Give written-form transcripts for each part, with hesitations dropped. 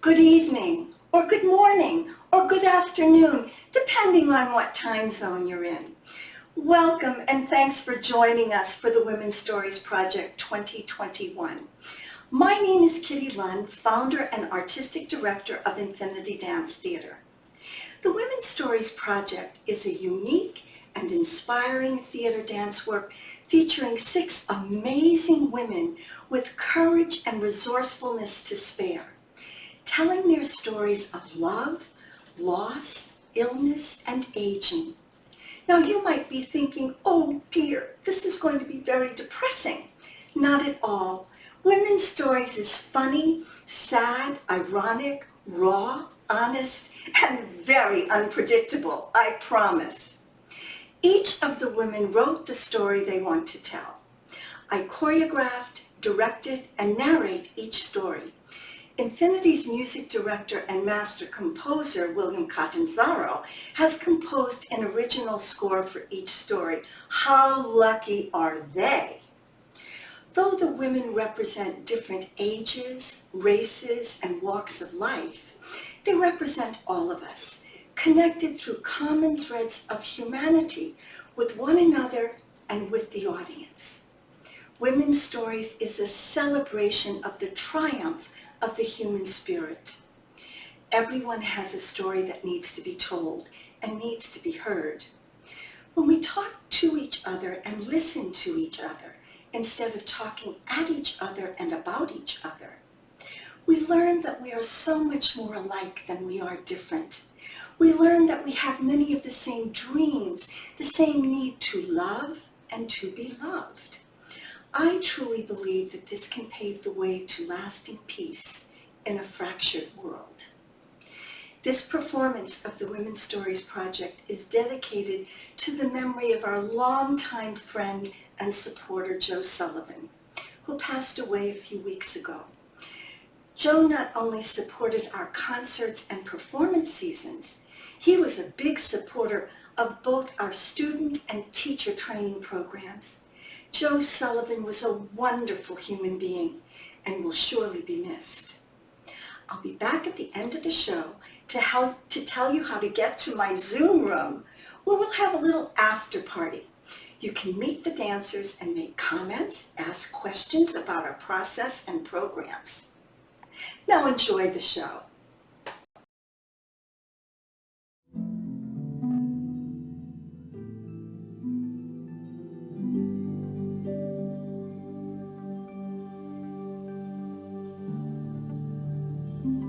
good evening, or good morning, or good afternoon, depending on what time zone you're in. Welcome and thanks for joining us for the Women's Stories Project 2021. My name is Kitty Lunn, founder and artistic director of Infinity Dance Theater. The Women's Stories Project is a unique and inspiring theater dance work featuring 6 amazing women with courage and resourcefulness to spare, telling their stories of love, loss, illness, and aging. Now you might be thinking, oh dear, this is going to be very depressing. Not at all. Women's Stories is funny, sad, ironic, raw, honest, and very unpredictable, I promise. Each of the women wrote the story they want to tell. I choreographed, directed, and narrate each story. Infinity's music director and master composer, William Catanzaro, has composed an original score for each story. How lucky are they? Though the women represent different ages, races, and walks of life, they represent all of us, connected through common threads of humanity with one another and with the audience. Women's Stories is a celebration of the triumph of the human spirit. Everyone has a story that needs to be told and needs to be heard. When we talk to each other and listen to each other, instead of talking at each other and about each other, we learn that we are so much more alike than we are different. We learn that we have many of the same dreams, the same need to love and to be loved. I truly believe that this can pave the way to lasting peace in a fractured world. This performance of the Women's Stories Project is dedicated to the memory of our longtime friend and supporter, Joe Sullivan, who passed away a few weeks ago. Joe not only supported our concerts and performance seasons, he was a big supporter of both our student and teacher training programs. Joe Sullivan was a wonderful human being and will surely be missed. I'll be back at the end of the show to tell you how to get to my Zoom room, where we'll have a little after party. You can meet the dancers and make comments, ask questions about our process and programs. Now enjoy the show.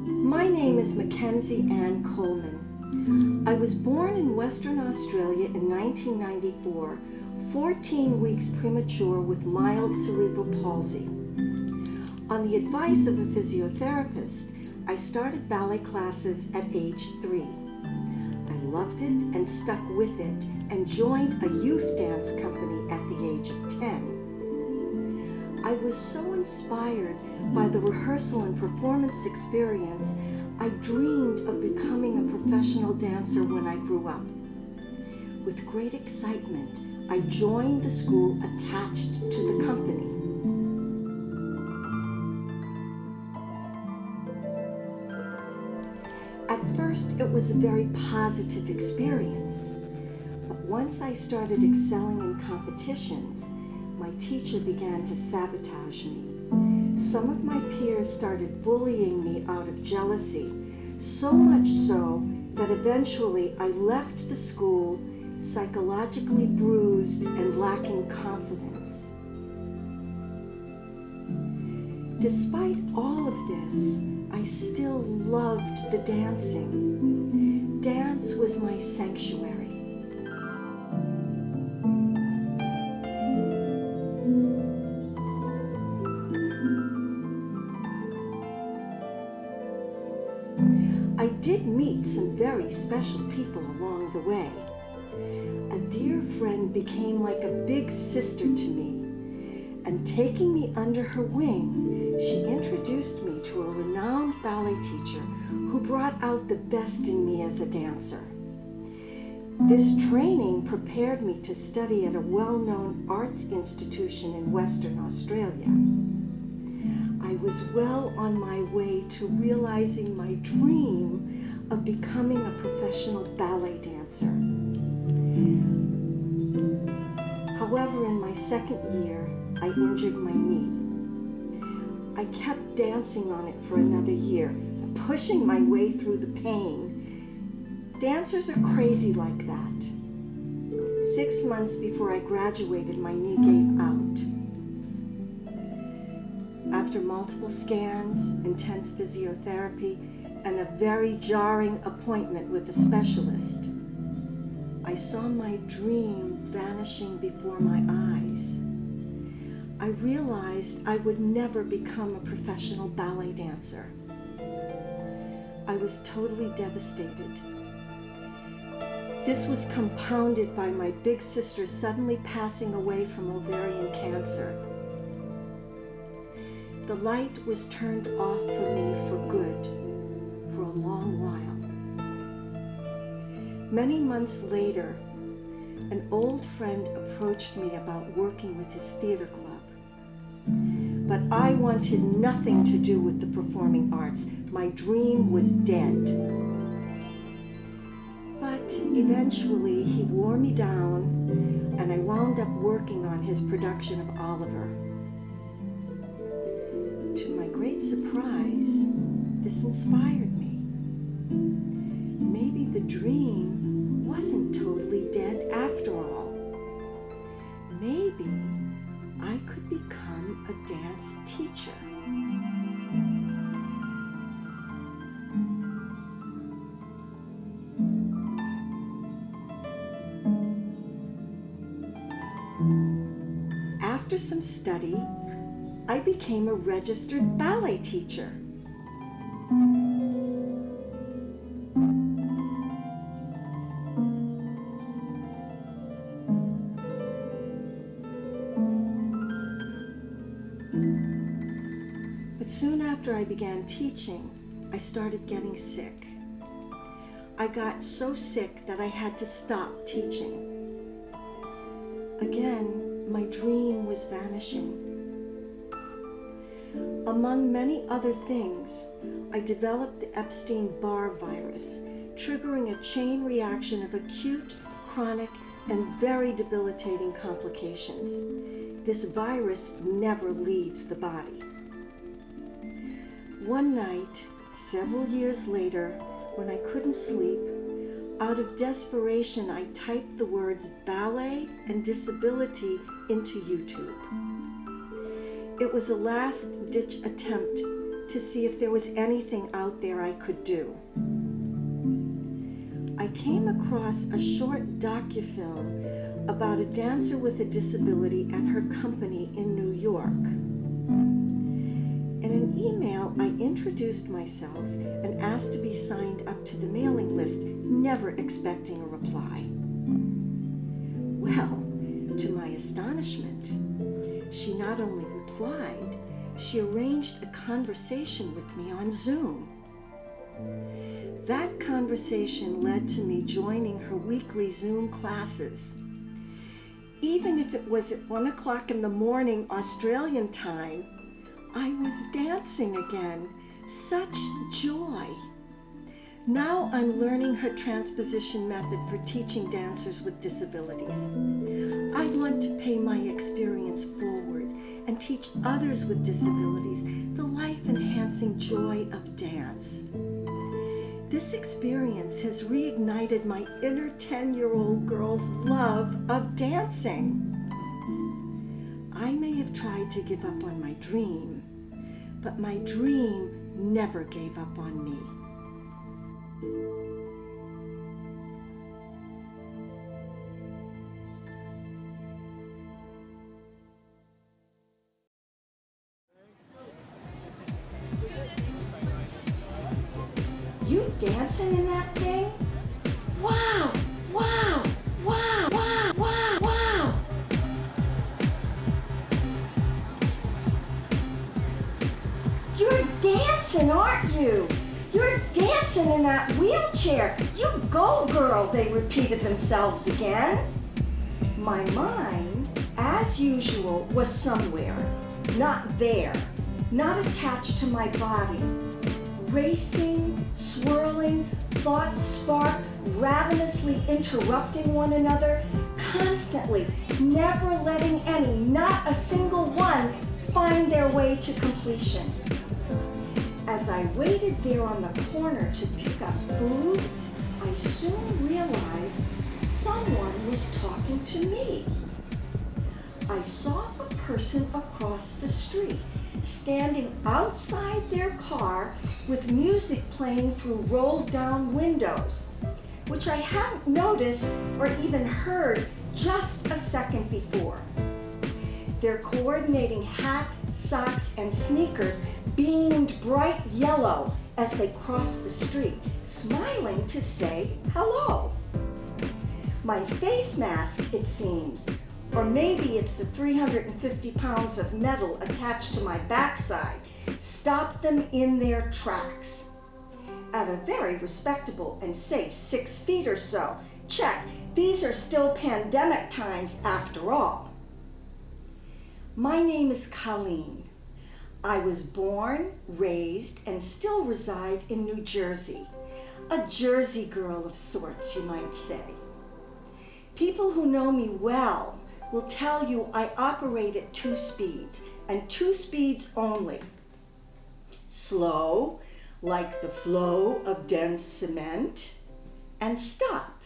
My name is Mackenzie Ann Coleman. I was born in Western Australia in 1994, 14 weeks premature with mild cerebral palsy. On the advice of a physiotherapist, I started ballet classes at age 3. I loved it and stuck with it and joined a youth dance company at the age of 10. I was so inspired by the rehearsal and performance experience, I dreamed of becoming a professional dancer when I grew up. With great excitement, I joined the school attached to the company. At first, it was a very positive experience, but once I started excelling in competitions, my teacher began to sabotage me. Some of my peers started bullying me out of jealousy, so much so that eventually I left the school psychologically bruised and lacking confidence. Despite all of this, I still loved the dancing. Dance was my sanctuary. I did meet some very special people along the way. A dear friend became like a big sister to me, and taking me under her wing, she introduced me to a renowned ballet teacher who brought out the best in me as a dancer. This training prepared me to study at a well-known arts institution in Western Australia. I was well on my way to realizing my dream of becoming a professional ballet dancer. However, in my second year, I injured my knee. I kept dancing on it for another year, pushing my way through the pain. Dancers are crazy like that. 6 months before I graduated, my knee gave out. After multiple scans, intense physiotherapy, and a very jarring appointment with a specialist, I saw my dream vanishing before my eyes. I realized I would never become a professional ballet dancer. I was totally devastated. This was compounded by my big sister suddenly passing away from ovarian cancer. The light was turned off for me for good, for a long while. Many months later, an old friend approached me about working with his theater club. But I wanted nothing to do with the performing arts. My dream was dead. But eventually he wore me down, and I wound up working on his production of Oliver. To my great surprise, this inspired me. Maybe the dream wasn't totally dead after all. Maybe I could become a dance teacher. After some study, I became a registered ballet teacher. But soon after I began teaching, I started getting sick. I got so sick that I had to stop teaching. Again, my dream was vanishing. Among many other things, I developed the Epstein-Barr virus, triggering a chain reaction of acute, chronic, and very debilitating complications. This virus never leaves the body. One night, several years later, when I couldn't sleep, out of desperation, I typed the words ballet and disability into YouTube. It was a last-ditch attempt to see if there was anything out there I could do. I came across a short docufilm about a dancer with a disability at her company in New York. In an email, I introduced myself and asked to be signed up to the mailing list, never expecting a reply. Well, to my astonishment, she not only replied, she arranged a conversation with me on Zoom. That conversation led to me joining her weekly Zoom classes. Even if it was at 1 o'clock in the morning Australian time, I was dancing again. Such joy. Now I'm learning her transposition method for teaching dancers with disabilities. I want to pay my experience forward and teach others with disabilities the life-enhancing joy of dance. This experience has reignited my inner 10-year-old girl's love of dancing. I may have tried to give up on my dream, but my dream never gave up on me. You dancing in that thing? Wow, wow, wow, wow, wow, wow. You're dancing, aren't you? You're dancing in that wheelchair. You go, girl, they repeated themselves again. My mind, as usual, was somewhere, not there. not attached to my body. Racing, swirling, thoughts spark, ravenously interrupting one another, constantly, never letting any, not a single one, find their way to completion. As I waited there on the corner to pick up food, I soon realized someone was talking to me. I saw a person across the street, standing outside their car with music playing through rolled down windows, which I hadn't noticed or even heard just a second before. Their coordinating hat, socks, and sneakers beamed bright yellow as they crossed the street, smiling to say hello. My face mask, it seems, or maybe it's the 350 pounds of metal attached to my backside, stopped them in their tracks. At a very respectable and safe 6 feet or so. Check, these are still pandemic times after all. My name is Colleen. I was born, raised, and still reside in New Jersey. A Jersey girl of sorts, you might say. People who know me well will tell you I operate at 2 speeds, and 2 speeds only. Slow, like the flow of dense cement, and stop.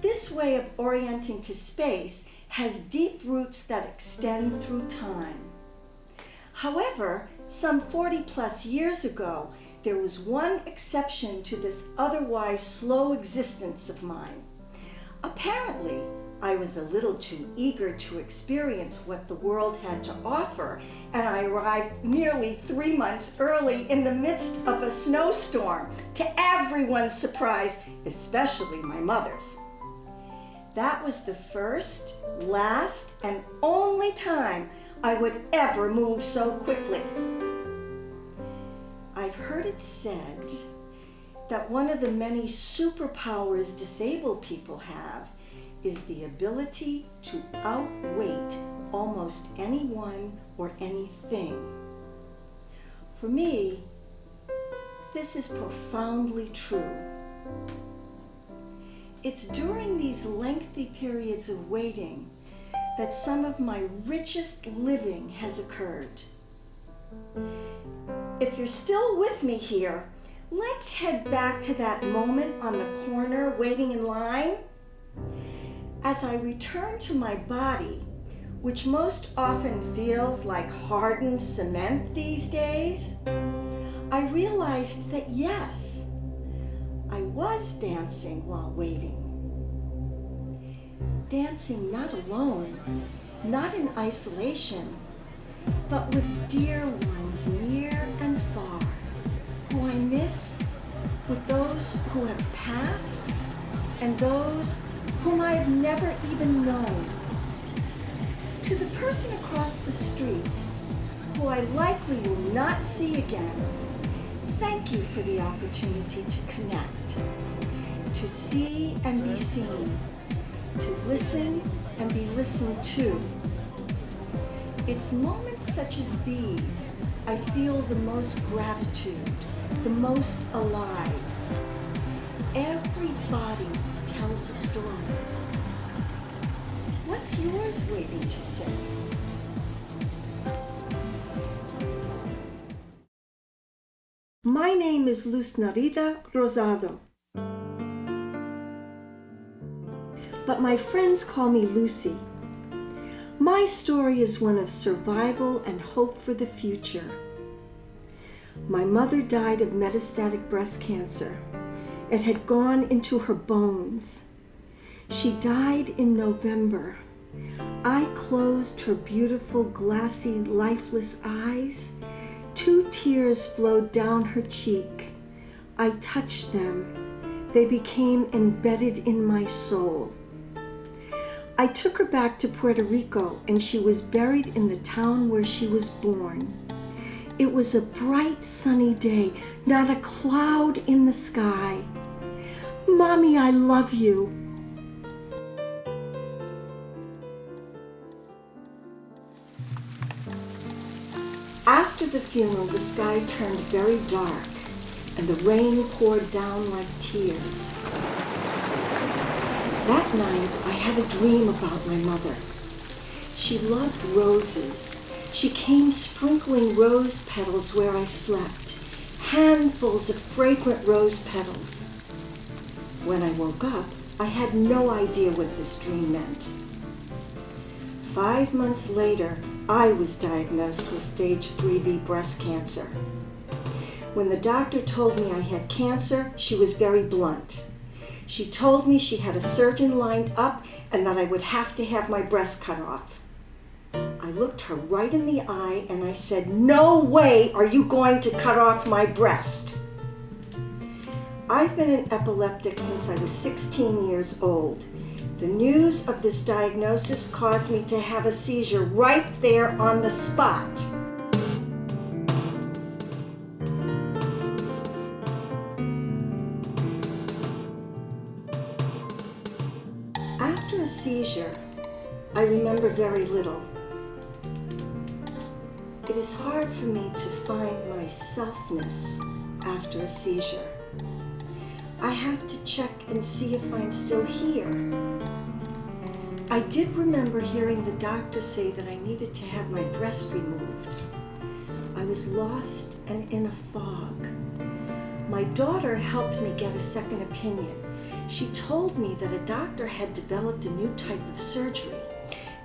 This way of orienting to space has deep roots that extend through time. However, some 40 plus years ago, there was one exception to this otherwise slow existence of mine. Apparently, I was a little too eager to experience what the world had to offer, and I arrived nearly 3 months early in the midst of a snowstorm, to everyone's surprise, especially my mother's. That was the first, last, and only time I would ever move so quickly. I've heard it said that one of the many superpowers disabled people have is the ability to outweight almost anyone or anything. For me, this is profoundly true. It's during these lengthy periods of waiting that some of my richest living has occurred. If you're still with me here, let's head back to that moment on the corner waiting in line. As I return to my body, which most often feels like hardened cement these days, I realized that yes, I was dancing while waiting. Dancing not alone, not in isolation, but with dear ones near and far, who I miss, with those who have passed, and those whom I have never even known. To the person across the street, who I likely will not see again, thank you for the opportunity to connect, to see and be seen, to listen and be listened to. It's moments such as these I feel the most gratitude, the most alive. Every body tells a story. What's yours waiting to say? My name is Luz Narida Rosado, but my friends call me Lucy. My story is one of survival and hope for the future. My mother died of metastatic breast cancer. It had gone into her bones. She died in November. I closed her beautiful, glassy, lifeless eyes. 2 tears flowed down her cheek. I touched them. They became embedded in my soul. I took her back to Puerto Rico, and she was buried in the town where she was born. It was a bright, sunny day, not a cloud in the sky. Mommy, I love you. After the funeral, the sky turned very dark, and the rain poured down like tears. That night, I had a dream about my mother. She loved roses. She came sprinkling rose petals where I slept, handfuls of fragrant rose petals. When I woke up, I had no idea what this dream meant. 5 months later, I was diagnosed with stage 3B breast cancer. When the doctor told me I had cancer, she was very blunt. She told me she had a surgeon lined up and that I would have to have my breast cut off. I looked her right in the eye and I said, "No way are you going to cut off my breast." I've been an epileptic since I was 16 years old. The news of this diagnosis caused me to have a seizure right there on the spot. After a seizure, I remember very little. It is hard for me to find my selfness after a seizure. I have to check and see if I'm still here. I did remember hearing the doctor say that I needed to have my breast removed. I was lost and in a fog. My daughter helped me get a second opinion. She told me that a doctor had developed a new type of surgery,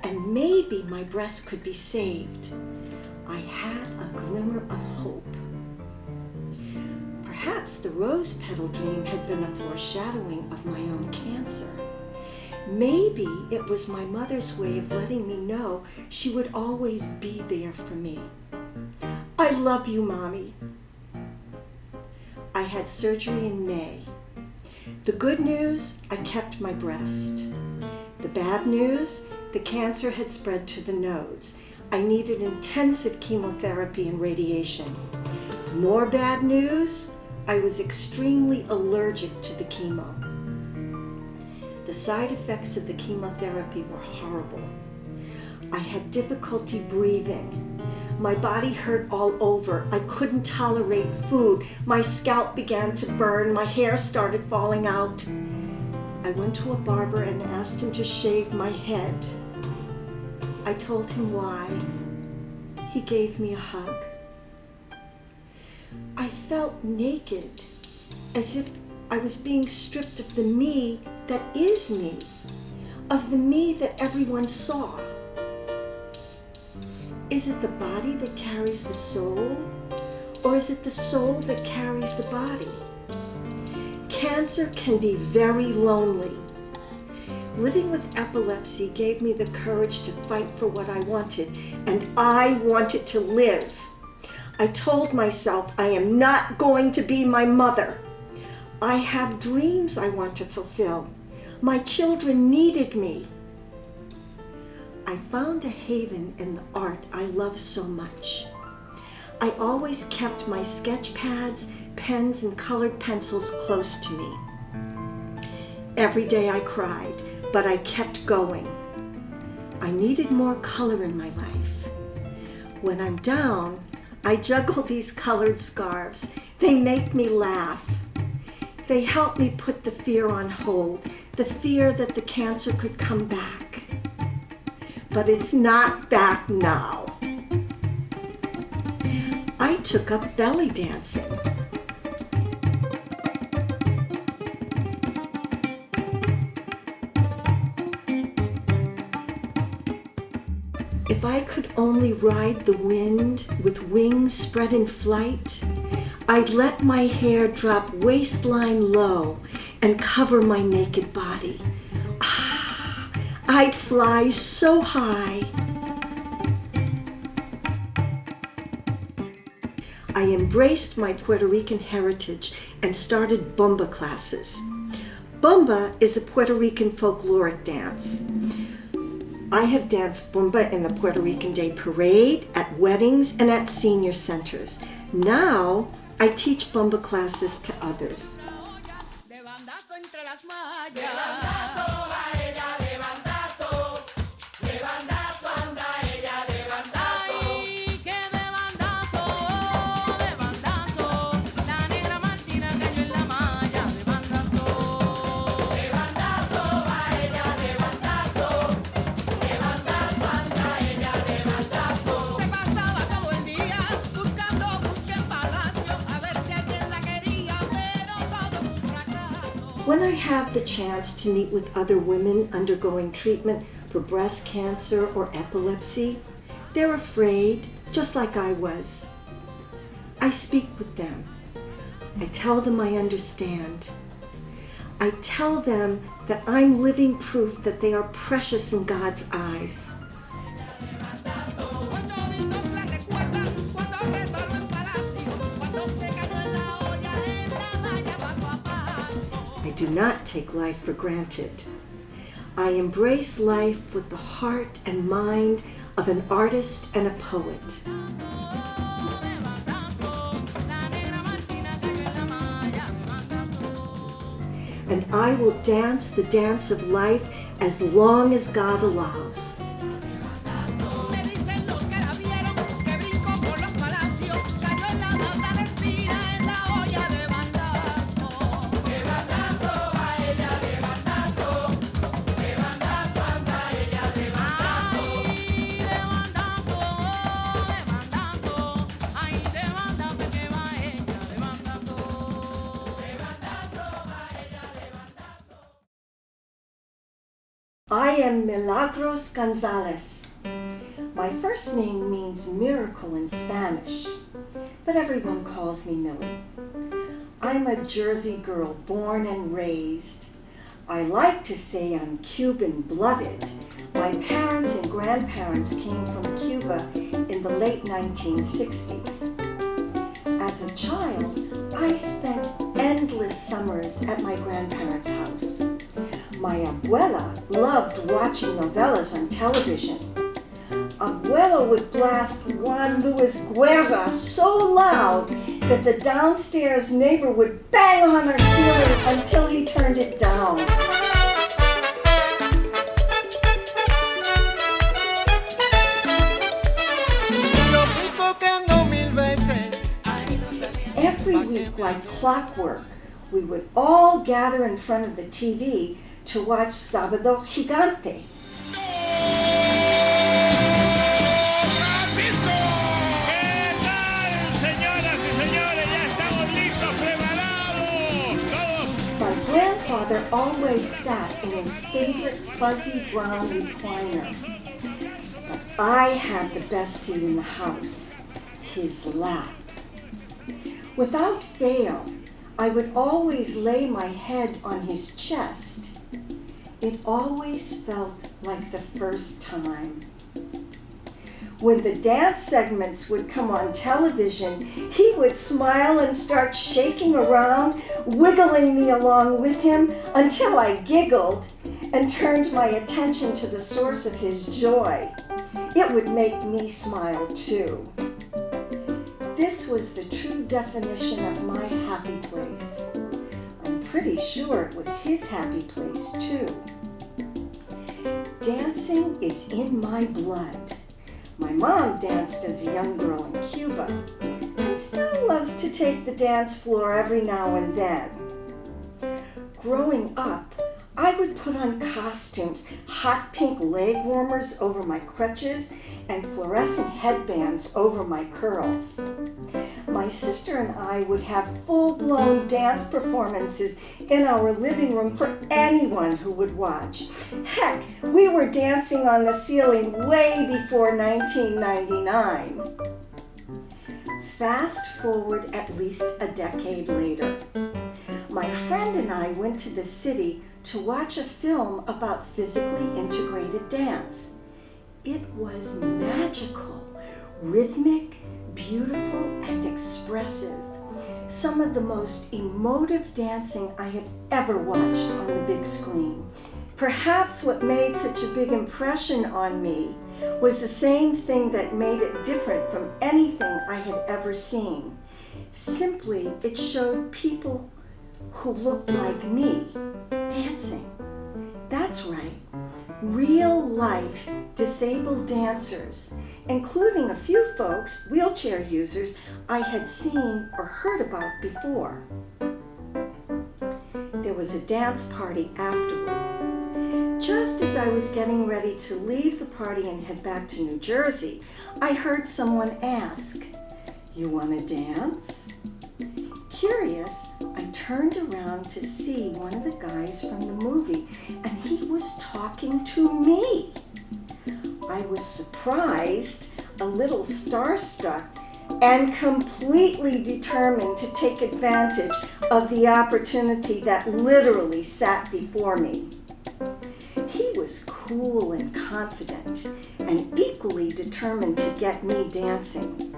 and maybe my breast could be saved. I had a glimmer of hope. Perhaps the rose petal dream had been a foreshadowing of my own cancer. Maybe it was my mother's way of letting me know she would always be there for me. I love you, Mommy. I had surgery in May. The good news, I kept my breast. The bad news, the cancer had spread to the nodes. I needed intensive chemotherapy and radiation. More bad news, I was extremely allergic to the chemo. The side effects of the chemotherapy were horrible. I had difficulty breathing. My body hurt all over. I couldn't tolerate food. My scalp began to burn. My hair started falling out. I went to a barber and asked him to shave my head. I told him why. He gave me a hug. I felt naked, as if I was being stripped of the me that is me, of the me that everyone saw. Is it the body that carries the soul, or is it the soul that carries the body? Cancer can be very lonely. Living with epilepsy gave me the courage to fight for what I wanted, and I wanted to live. I told myself I am not going to be my mother. I have dreams I want to fulfill. My children needed me. I found a haven in the art I love so much. I always kept my sketch pads, pens, and colored pencils close to me. Every day I cried, but I kept going. I needed more color in my life. When I'm down, I juggle these colored scarves. They make me laugh. They help me put the fear on hold, the fear that the cancer could come back. But it's not back now. I took up belly dancing. If I could only ride the wind with wings spread in flight, I'd let my hair drop waistline low and cover my naked body. I'd fly so high. I embraced my Puerto Rican heritage and started Bumba classes. Bumba is a Puerto Rican folkloric dance. I have danced Bumba in the Puerto Rican Day Parade, at weddings, and at senior centers. Now, I teach Bumba classes to others. When I have the chance to meet with other women undergoing treatment for breast cancer or epilepsy, they're afraid, just like I was. I speak with them. I tell them I understand. I tell them that I'm living proof that they are precious in God's eyes. I do not take life for granted. I embrace life with the heart and mind of an artist and a poet. And I will dance the dance of life as long as God allows. I am Milagros Gonzalez. My first name means miracle in Spanish, but everyone calls me Millie. I'm a Jersey girl born and raised. I like to say I'm Cuban-blooded. My parents and grandparents came from Cuba in the late 1960s. As a child, I spent endless summers at my grandparents' house. My abuela loved watching novelas on television. Abuela would blast Juan Luis Guerra so loud that the downstairs neighbor would bang on our ceiling until he turned it down. Every week, like clockwork, we would all gather in front of the TV to watch Sábado Gigante. My grandfather always sat in his favorite fuzzy brown recliner. But I had the best seat in the house, his lap. Without fail, I would always lay my head on his chest. It always felt like the first time. When the dance segments would come on television, he would smile and start shaking around, wiggling me along with him until I giggled and turned my attention to the source of his joy. It would make me smile too. This was the true definition of my happy place. I'm pretty sure it was his happy place too. Dancing is in my blood. My mom danced as a young girl in Cuba and still loves to take the dance floor every now and then. Growing up, I would put on costumes, hot pink leg warmers over my crutches, and fluorescent headbands over my curls. My sister and I would have full-blown dance performances in our living room for anyone who would watch. Heck, we were dancing on the ceiling way before 1999. Fast forward at least a decade later. My friend and I went to the city to watch a film about physically integrated dance. It was magical, rhythmic, beautiful, and expressive. Some of the most emotive dancing I have ever watched on the big screen. Perhaps what made such a big impression on me was the same thing that made it different from anything I had ever seen. Simply, it showed people who looked like me dancing. That's right, real life disabled dancers, including a few folks, wheelchair users, I had seen or heard about before. There was a dance party afterward. Just as I was getting ready to leave the party and head back to New Jersey, I heard someone ask, "You want to dance?" Curious, I turned around to see one of the guys from the movie, and he was talking to me. I was surprised, a little starstruck, and completely determined to take advantage of the opportunity that literally sat before me. He was cool and confident, and equally determined to get me dancing.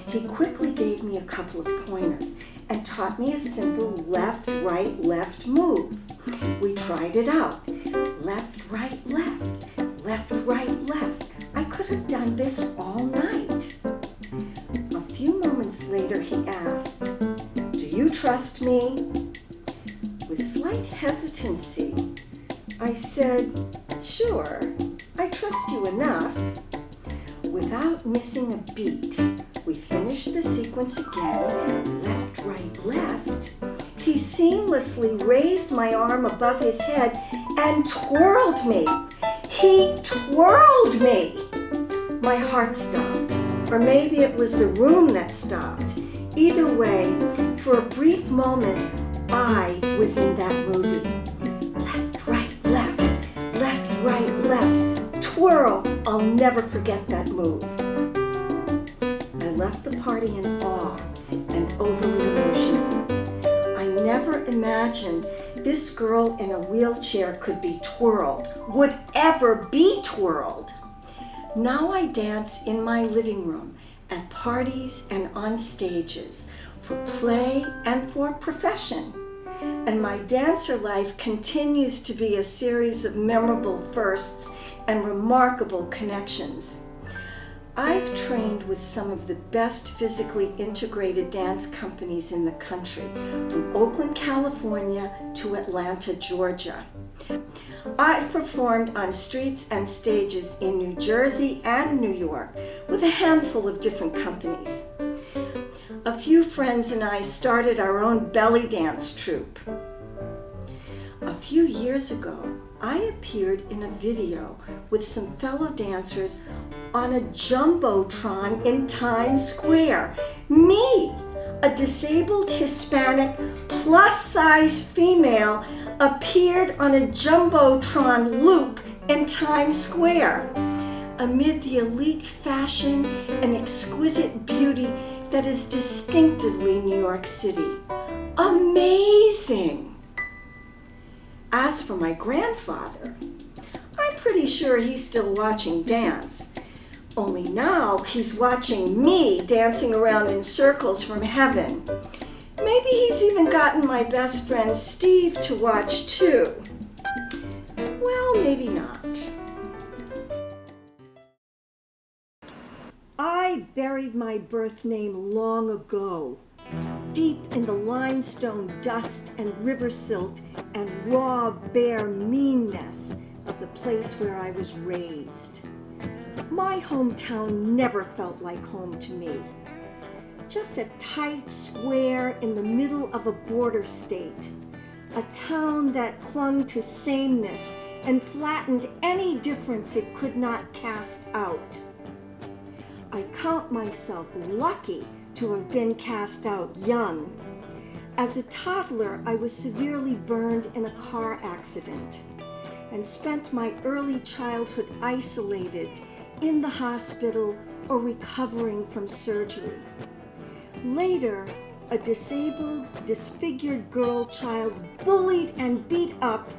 He quickly gave me a couple of pointers and taught me a simple left, right, left move. We tried it out. Left, right, left. Left, right, left. I could have done this all night. A few moments later, he asked, "Do you trust me?" With slight hesitancy, I said, "Sure, I trust you enough." Without missing a beat, we finished the sequence again, left, right, left. He seamlessly raised my arm above his head and twirled me. He twirled me. My heart stopped, or maybe it was the room that stopped. Either way, for a brief moment, I was in that movie. Left, right, left, left, right, left, twirl. I'll never forget that move. I left the party in awe and overly emotional. I never imagined this girl in a wheelchair could be twirled, would ever be twirled. Now I dance in my living room, at parties and on stages, for play and for profession. And my dancer life continues to be a series of memorable firsts and remarkable connections. I've trained with some of the best physically integrated dance companies in the country, from Oakland, California to Atlanta, Georgia. I've performed on streets and stages in New Jersey and New York with a handful of different companies. A few friends and I started our own belly dance troupe. A few years ago, I appeared in a video with some fellow dancers on a jumbotron in Times Square. Me, a disabled Hispanic plus-size female, appeared on a jumbotron loop in Times Square. Amid the elite fashion and exquisite beauty that is distinctively New York City. Amazing! As for my grandfather, I'm pretty sure he's still watching dance. Only now he's watching me dancing around in circles from heaven. Maybe he's even gotten my best friend Steve to watch too. Well, maybe not. I buried my birth name long ago, deep in the limestone dust and river silt and raw, bare meanness of the place where I was raised. My hometown never felt like home to me. Just a tight square in the middle of a border state, a town that clung to sameness and flattened any difference it could not cast out. I count myself lucky to have been cast out young. As a toddler, I was severely burned in a car accident and spent my early childhood isolated in the hospital or recovering from surgery. Later, a disabled, disfigured girl child bullied and beat up,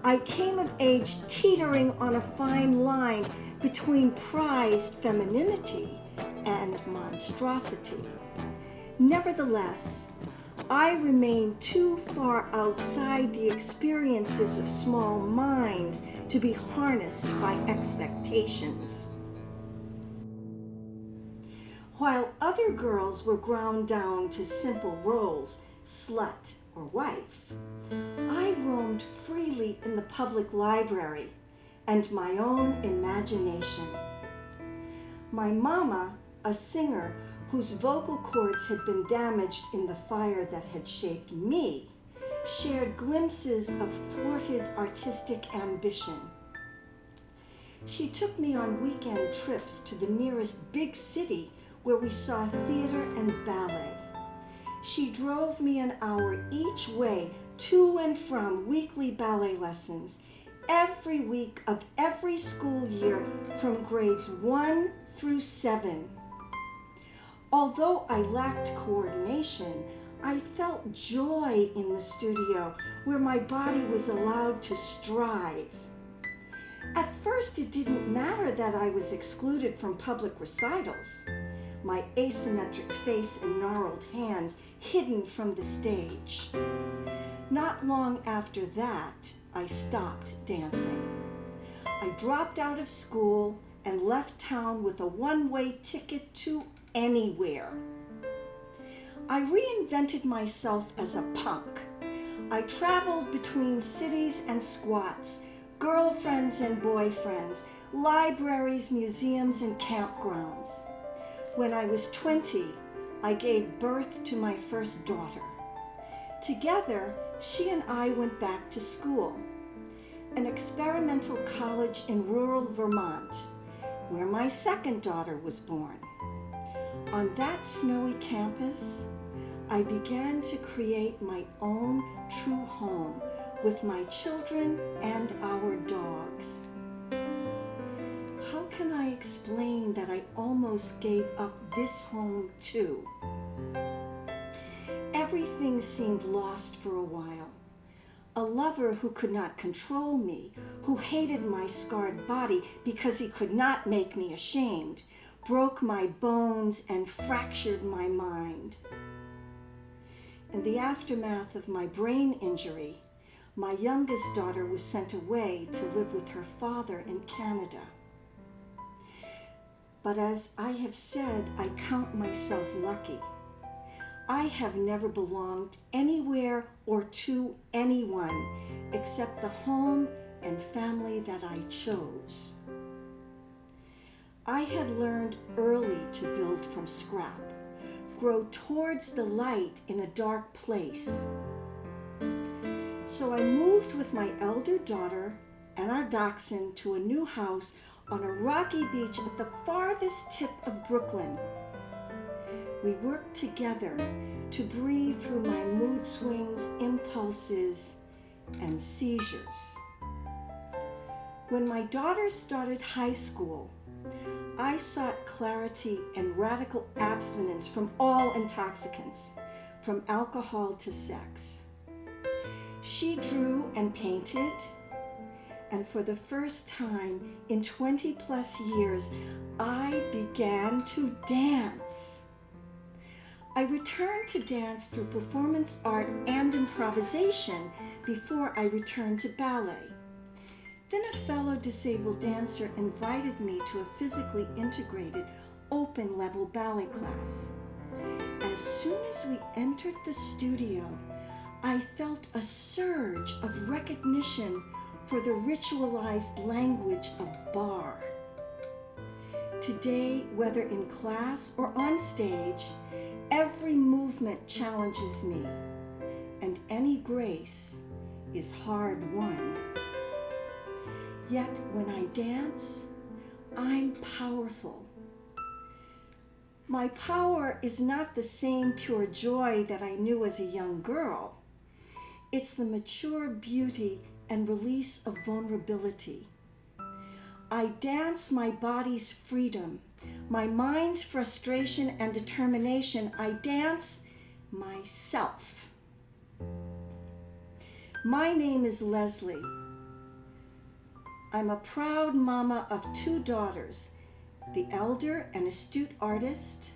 I came of age teetering on a fine line between prized femininity and monstrosity. Nevertheless, I remain too far outside the experiences of small minds to be harnessed by expectations. While other girls were ground down to simple roles, slut or wife, I roamed freely in the public library and my own imagination. My mama, a singer whose vocal cords had been damaged in the fire that had shaped me, shared glimpses of thwarted artistic ambition. She took me on weekend trips to the nearest big city where we saw theater and ballet. She drove me an hour each way to and from weekly ballet lessons every week of every school year from grades 1 through 7. Although I lacked coordination, I felt joy in the studio where my body was allowed to strive. At first, it didn't matter that I was excluded from public recitals, my asymmetric face and gnarled hands hidden from the stage. Not long after that, I stopped dancing. I dropped out of school and left town with a one-way ticket to anywhere. I reinvented myself as a punk. I traveled between cities and squats, girlfriends and boyfriends, libraries, museums, and campgrounds. When I was 20, I gave birth to my first daughter. Together, she and I went back to school, an experimental college in rural Vermont, where my second daughter was born. On that snowy campus, I began to create my own true home with my children and our dogs. How can I explain that I almost gave up this home too? Everything seemed lost for a while. A lover who could not control me, who hated my scarred body because he could not make me ashamed, broke my bones and fractured my mind. In the aftermath of my brain injury, my youngest daughter was sent away to live with her father in Canada. But as I have said, I count myself lucky. I have never belonged anywhere or to anyone except the home and family that I chose. I had learned early to build from scrap, grow towards the light in a dark place. So I moved with my elder daughter and our dachshund to a new house on a rocky beach at the farthest tip of Brooklyn. We worked together to breathe through my mood swings, impulses, and seizures. When my daughter started high school, I sought clarity and radical abstinence from all intoxicants, from alcohol to sex. She drew and painted, and for the first time in 20 plus years, I began to dance. I returned to dance through performance art and improvisation before I returned to ballet. Then a fellow disabled dancer invited me to a physically integrated, open-level ballet class. As soon as we entered the studio, I felt a surge of recognition for the ritualized language of bar. Today, whether in class or on stage, every movement challenges me, and any grace is hard-won. Yet when I dance, I'm powerful. My power is not the same pure joy that I knew as a young girl. It's the mature beauty and release of vulnerability. I dance my body's freedom, my mind's frustration and determination. I dance myself. My name is Leslie. I'm a proud mama of 2 daughters, the elder an astute artist,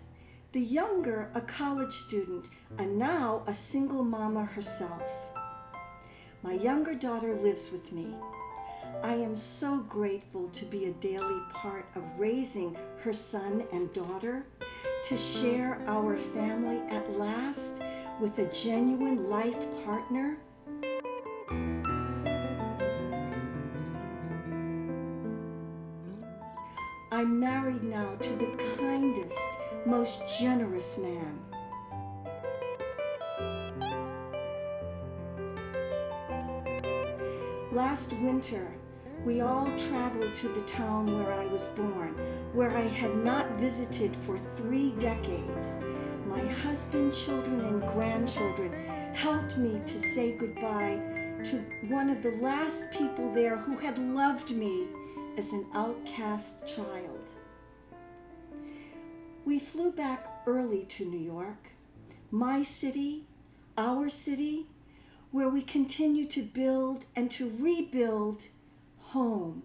the younger a college student, and now a single mama herself. My younger daughter lives with me. I am so grateful to be a daily part of raising her son and daughter, to share our family at last with a genuine life partner. I'm married now to the kindest, most generous man. Last winter, we all traveled to the town where I was born, where I had not visited for 3 decades. my husband, children, and grandchildren helped me to say goodbye to one of the last people there who had loved me as an outcast child. We flew back early to New York, my city, our city, where we continue to build and to rebuild home.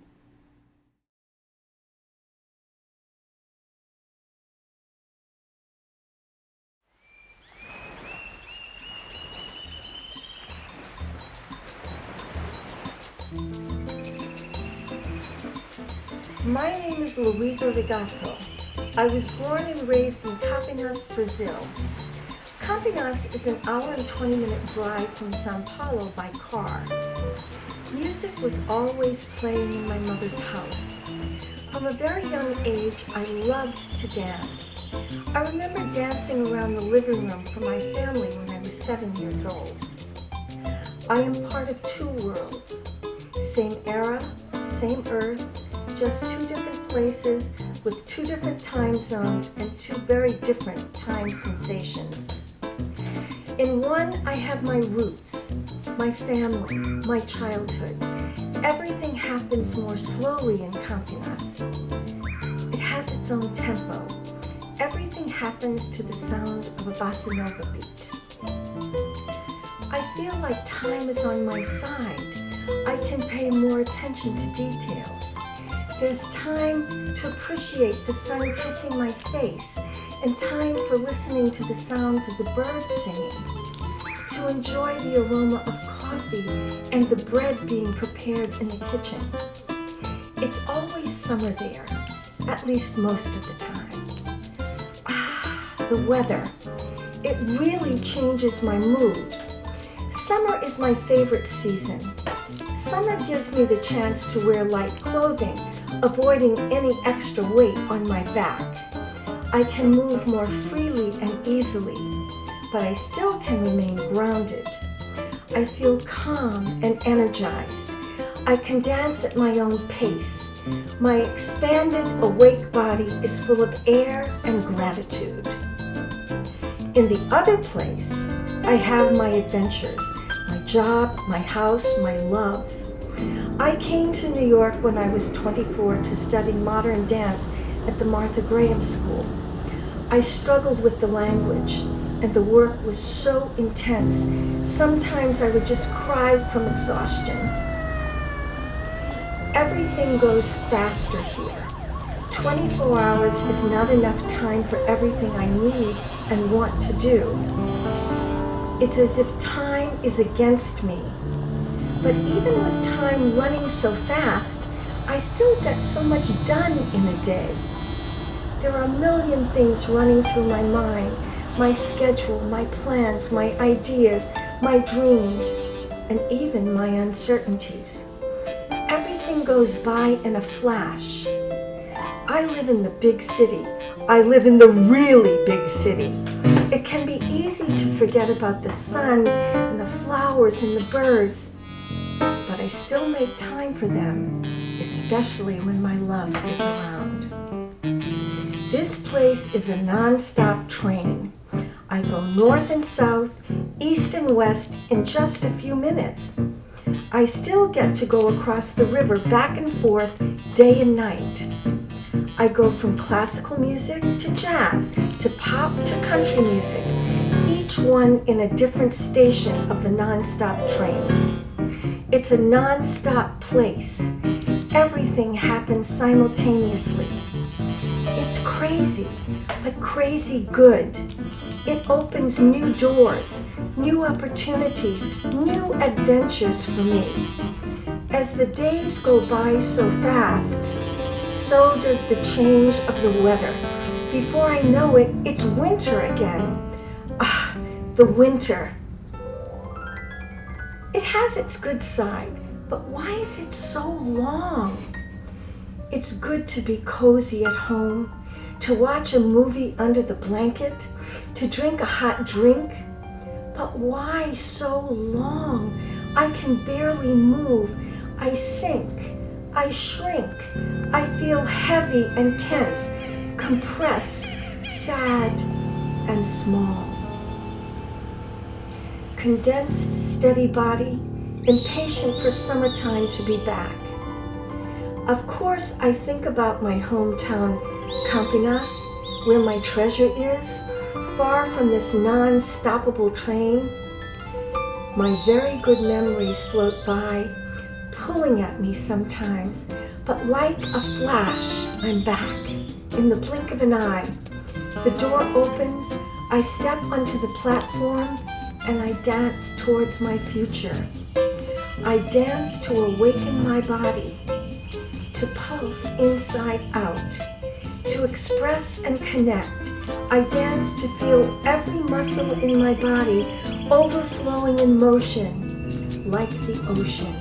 My name is Luisa Rigato. I was born and raised in Campinas, Brazil. Campinas is an hour and 20-minute drive from São Paulo by car. Music was always playing in my mother's house. From a very young age, I loved to dance. I remember dancing around the living room for my family when I was 7 years old. I am part of two worlds. Same era, same earth, just two different places with two different time zones and two very different time sensations. In one, I have my roots, my family, my childhood. Everything happens more slowly in Campinas. It has its own tempo. Everything happens to the sound of a bossa nova beat. I feel like time is on my side. I can pay more attention to details. There's time to appreciate the sun kissing my face and time for listening to the sounds of the birds singing, to enjoy the aroma of coffee and the bread being prepared in the kitchen. It's always summer there, at least most of the time. The weather. It really changes my mood. Summer is my favorite season. Summer gives me the chance to wear light clothing, avoiding any extra weight on my back. I can move more freely and easily, but I still can remain grounded. I feel calm and energized. I can dance at my own pace. My expanded, awake body is full of air and gratitude. In the other place, I have my adventures, my job, my house, my love. I came to New York when I was 24 to study modern dance at the Martha Graham School. I struggled with the language, and the work was so intense. Sometimes I would just cry from exhaustion. Everything goes faster here. 24 hours is not enough time for everything I need and want to do. It's as if time is against me. But even with time running so fast, I still get so much done in a day. There are a million things running through my mind, my schedule, my plans, my ideas, my dreams, and even my uncertainties. Everything goes by in a flash. I live in the big city. I live in the really big city. It can be easy to forget about the sun and the flowers and the birds, but I still make time for them, especially when my love is around. This place is a non-stop train. I go north and south, east and west in just a few minutes. I still get to go across the river back and forth day and night. I go from classical music to jazz, to pop to country music, each one in a different station of the non-stop train. It's a non-stop place. Everything happens simultaneously. It's crazy, but crazy good. It opens new doors, new opportunities, new adventures for me. As the days go by so fast, so does the change of the weather. Before I know it, it's winter again. The winter. It has its good side, but why is it so long? It's good to be cozy at home, to watch a movie under the blanket, to drink a hot drink. But why so long? I can barely move. I sink. I shrink. I feel heavy and tense, compressed, sad, and small. Condensed, steady body, impatient for summertime to be back. Of course, I think about my hometown, Campinas, where my treasure is, far from this non-stoppable train. My very good memories float by, pulling at me sometimes, but like a flash, I'm back, in the blink of an eye. The door opens, I step onto the platform, and I dance towards my future. I dance to awaken my body, to pulse inside out, to express and connect. I dance to feel every muscle in my body overflowing in motion, like the ocean.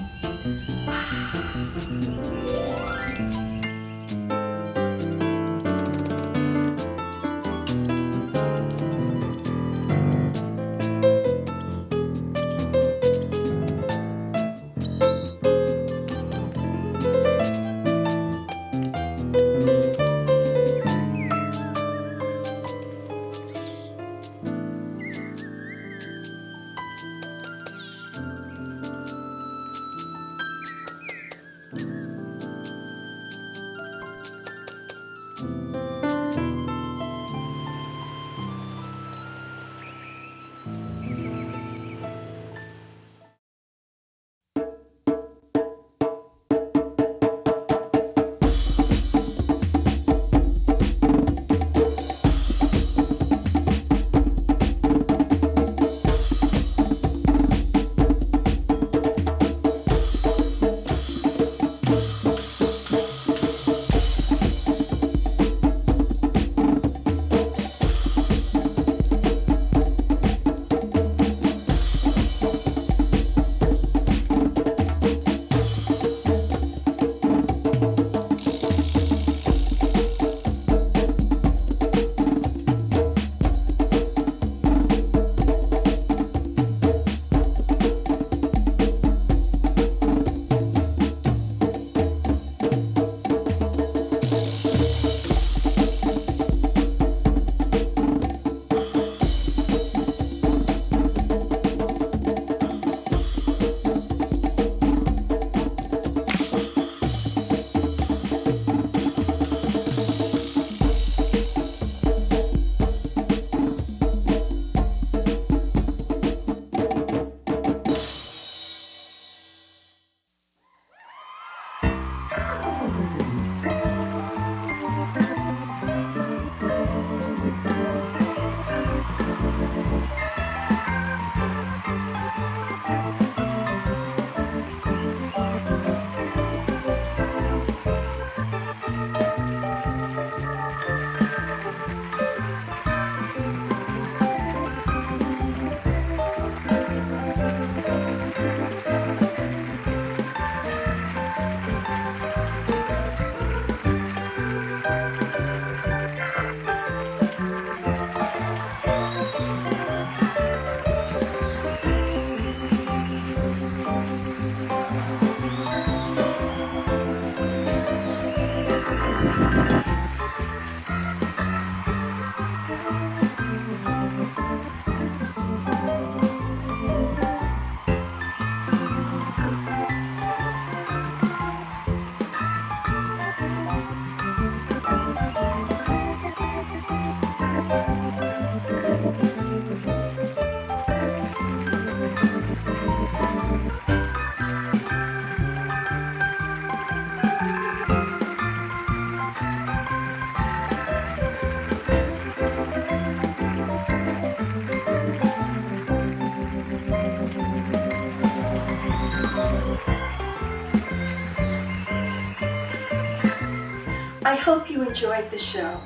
I hope you enjoyed the show.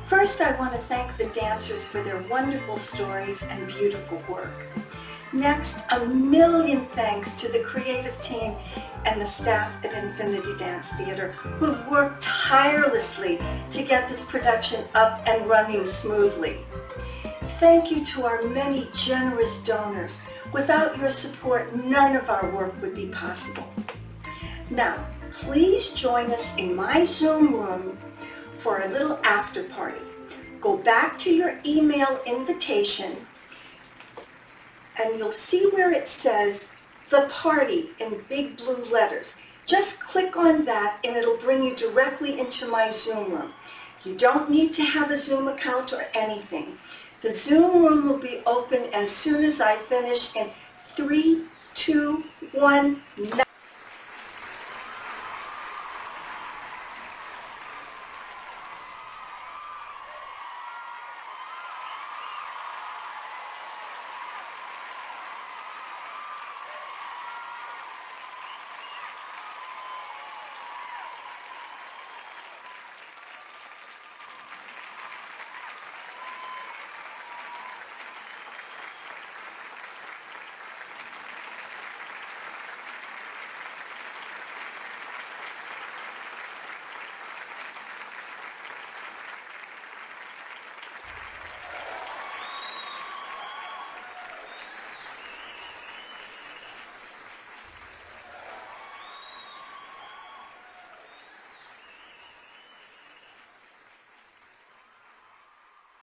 First, I want to thank the dancers for their wonderful stories and beautiful work. Next, a million thanks to the creative team and the staff at Infinity Dance Theater who have worked tirelessly to get this production up and running smoothly. Thank you to our many generous donors. Without your support, none of our work would be possible. Now, please join us in my Zoom room for a little after party. go back to your email invitation, and you'll see where it says The Party in big blue letters. Just click on that and it'll bring you directly into my Zoom room. You don't need to have a Zoom account or anything. The Zoom room will be open as soon as I finish in 3, 2, 1, now.